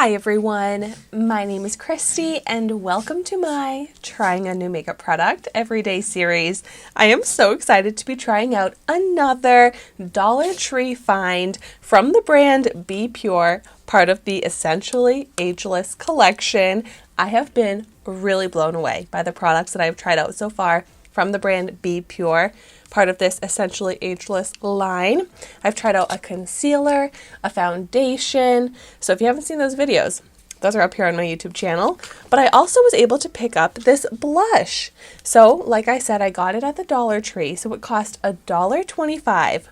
Hi everyone, my name is Christy and welcome to my Trying a New Makeup Product Everyday series. I am so excited to be trying out another Dollar Tree find from the brand BPure, part of the Essentially Ageless collection. I have been really blown away by the products that I've tried out so far from the brand BPure, part of this Essentially Ageless line. I've tried out a concealer, a foundation, so if you haven't seen those videos, those are up here on my YouTube channel. But I also was able to pick up this blush. So, like I said, I got it at the Dollar Tree, so it cost $1.25.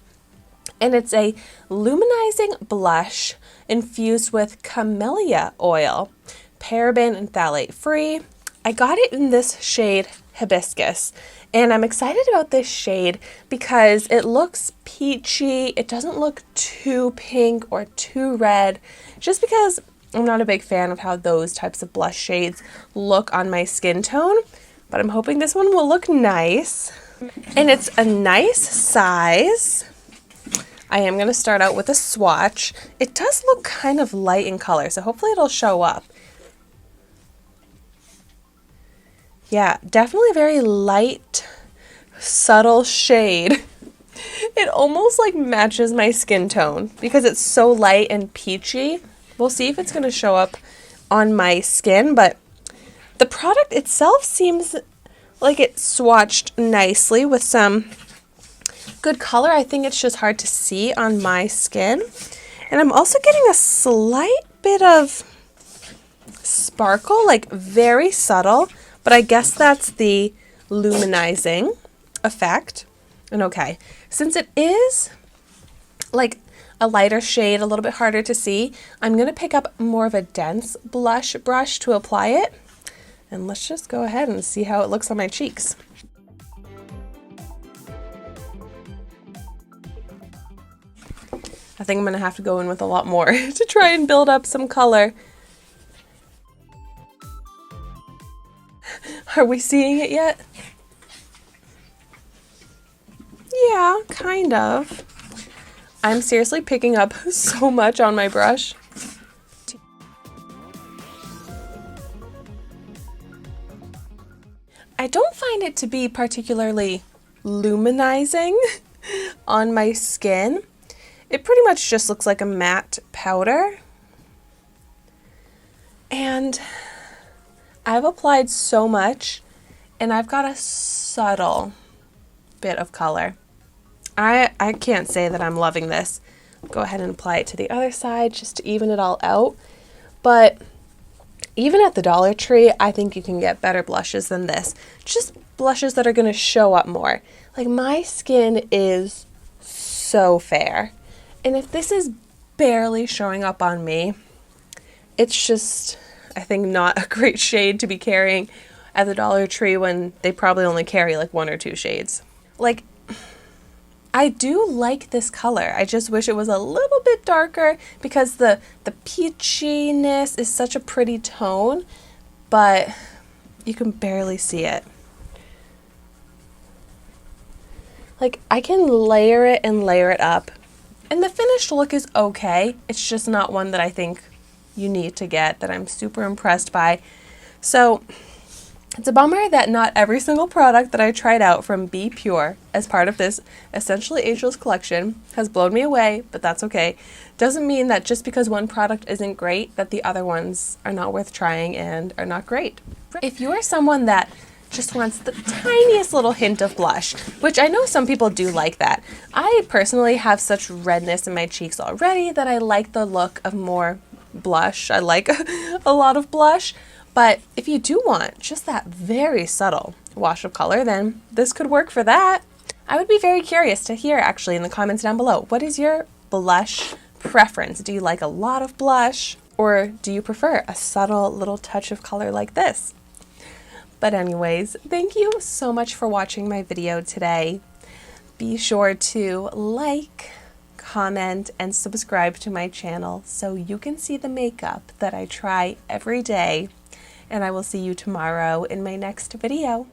And it's a luminizing blush infused with camellia oil, paraben and phthalate free. I got it in this shade Hibiscus, and I'm excited about this shade because it looks peachy. It doesn't look too pink or too red, just because I'm not a big fan of how those types of blush shades look on my skin tone, but I'm hoping this one will look nice. And it's a nice size. I am going to start out with a swatch. It does look kind of light in color, so hopefully it'll show up. Yeah, definitely a very light, subtle shade. It almost like matches my skin tone because it's so light and peachy. We'll see if it's going to show up on my skin, but the product itself seems like it swatched nicely with some good color. I think it's just hard to see on my skin. And I'm also getting a slight bit of sparkle, like very subtle. But I guess that's the luminizing effect. And okay, since it is like a lighter shade, a little bit harder to see, I'm going to pick up more of a dense blush brush to apply it. And let's just go ahead and see how it looks on my cheeks. I think I'm going to have to go in with a lot more to try and build up some color. Are we seeing it yet? Yeah, kind of. I'm seriously picking up so much on my brush. I don't find it to be particularly luminizing on my skin. It pretty much just looks like a matte powder. And I've applied so much, and I've got a subtle bit of color. I can't say that I'm loving this. Go ahead and apply it to the other side just to even it all out. But even at the Dollar Tree, I think you can get better blushes than this. Just blushes that are going to show up more. Like, my skin is so fair. And if this is barely showing up on me, it's just, I think, not a great shade to be carrying at the Dollar Tree when they probably only carry like 1 or 2 shades. Like, I do like this color. I just wish it was a little bit darker because the peachiness is such a pretty tone, but you can barely see it. Like, I can layer it and layer it up, and the finished look is okay. It's just not one that I think you need to get, that I'm super impressed by. So it's a bummer that not every single product that I tried out from BPure as part of this Essentially Ageless collection has blown me away, but that's okay. Doesn't mean that just because one product isn't great that the other ones are not worth trying and are not great. If you are someone that just wants the tiniest little hint of blush, which I know some people do like that. I personally have such redness in my cheeks already that I like the look of more blush. I like a lot of blush, but if you do want just that very subtle wash of color, then this could work for that. I would be very curious to hear actually in the comments down below, what is your blush preference? Do you like a lot of blush, or do you prefer a subtle little touch of color like this? But anyways, thank you so much for watching my video today. Be sure to like, comment, and subscribe to my channel so you can see the makeup that I try every day. And I will see you tomorrow in my next video.